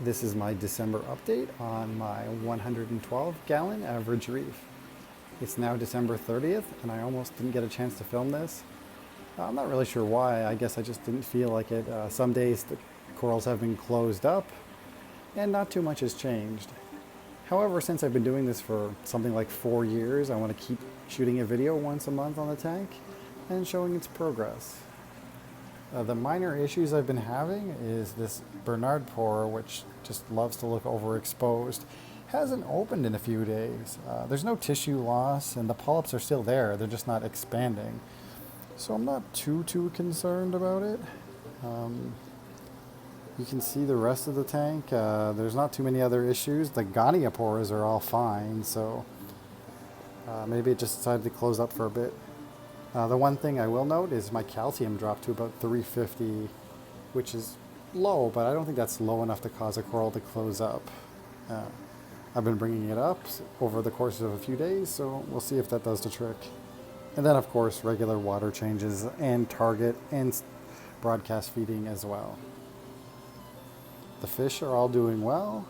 This is my December update on my 112 gallon Average Reef. It's now December 30th and I almost didn't get a chance to film this. I'm not really sure why. I guess I just didn't feel like it. Some days the corals have been closed up and not too much has changed. However, since I've been doing this for something like 4 years, I want to keep shooting a video once a month on the tank and showing its progress. The minor issues I've been having is this Bernard Pore, which just loves to look overexposed, hasn't opened in a few days. There's no tissue loss and the polyps are still there, they're just not expanding. So I'm not too concerned about it. You can see the rest of the tank. There's not too many other issues. The Gania pores are all fine, so maybe it just decided to close up for a bit. The one thing I will note is my calcium dropped to about 350, which is low, but I don't think that's low enough to cause a coral to close up. I've been bringing it up over the course of a few days, so we'll see if that does the trick. And then, of course, regular water changes and target and broadcast feeding as well. The fish are all doing well.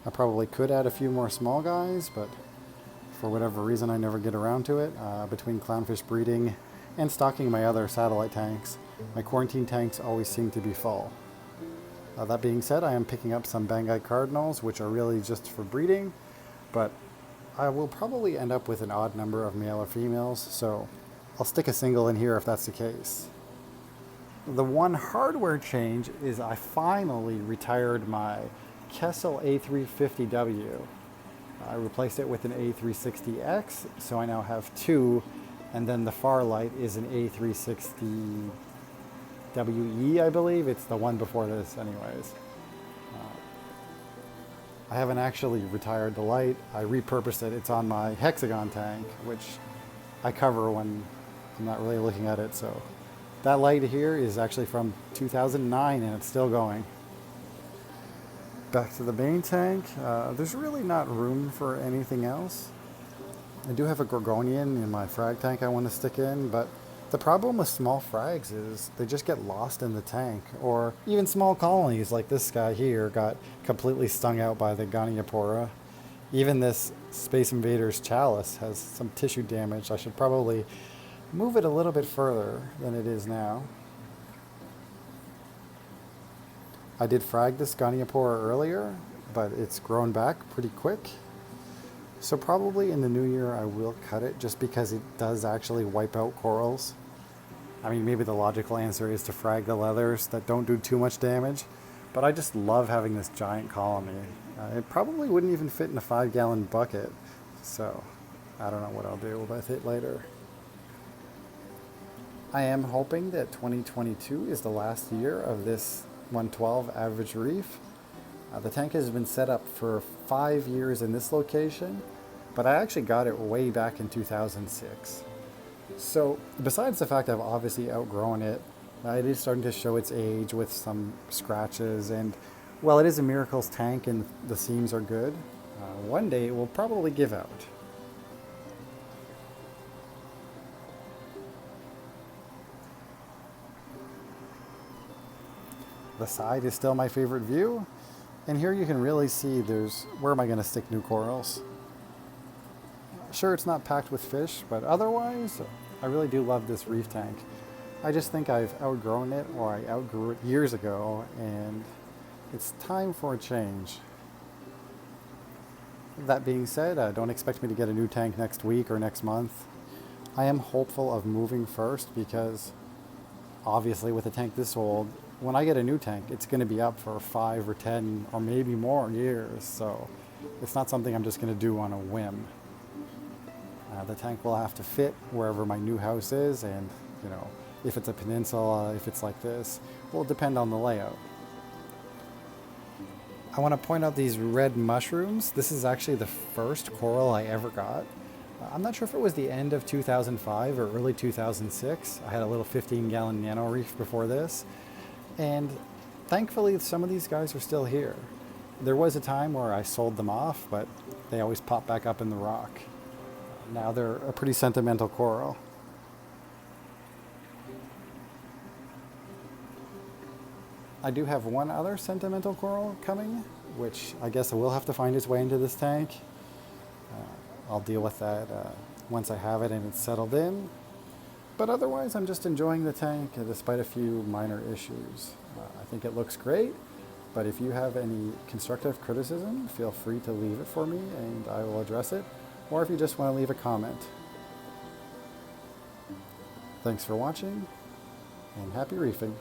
I probably could add a few more small guys, but for whatever reason I never get around to it. Between clownfish breeding and stocking my other satellite tanks, my quarantine tanks always seem to be full. That being said, I am picking up some Banggai cardinals, which are really just for breeding, but I will probably end up with an odd number of male or females, so I'll stick a single in here if that's the case. The one hardware change is I finally retired my Kessel A350W. I replaced it with an A360X, so I now have two, and then the far light is an A360WE, I believe. It's the one before this anyways. I haven't actually retired the light. I repurposed it. It's on my hexagon tank, which I cover when I'm not really looking at it. So that light here is actually from 2009 and it's still going. Back to the main tank. There's really not room for anything else. I do have a Gorgonian in my frag tank I want to stick in, but the problem with small frags is they just get lost in the tank, or even small colonies like this guy here got completely stung out by the Gania. Even this Space Invaders chalice has some tissue damage. I should probably move it a little bit further than it is now. I did frag this Gania earlier, but it's grown back pretty quick. So probably in the new year I will cut it just because it does actually wipe out corals. I mean, maybe the logical answer is to frag the leathers that don't do too much damage, but I just love having this giant colony. It probably wouldn't even fit in a 5-gallon bucket, so I don't know what I'll do with it later. I am hoping that 2022 is the last year of this 112 Average Reef. The tank has been set up for 5 years in this location, but I actually got it way back in 2006. So besides the fact I've obviously outgrown it, it is starting to show its age with some scratches, and while it is a Miracles tank and the seams are good, one day it will probably give out. The side is still my favorite view. And here you can really see where am I going to stick new corals? Sure, it's not packed with fish, but otherwise, I really do love this reef tank. I just think I've outgrown it, or I outgrew it years ago, and it's time for a change. That being said, don't expect me to get a new tank next week or next month. I am hopeful of moving first because obviously with a tank this old, when I get a new tank, it's going to be up for 5 or 10 or maybe more years, so it's not something I'm just going to do on a whim. The tank will have to fit wherever my new house is, and if it's a peninsula, if it's like this, will depend on the layout. I want to point out these red mushrooms. This is actually the first coral I ever got. I'm not sure if it was the end of 2005 or early 2006. I had a little 15-gallon nano reef before this. And thankfully, some of these guys are still here. There was a time where I sold them off, but they always pop back up in the rock. Now they're a pretty sentimental coral. I do have one other sentimental coral coming, which I guess will have to find its way into this tank. I'll deal with that once I have it and it's settled in. But otherwise, I'm just enjoying the tank despite a few minor issues. I think it looks great, but if you have any constructive criticism, feel free to leave it for me and I will address it, or if you just want to leave a comment. Thanks for watching, and happy reefing.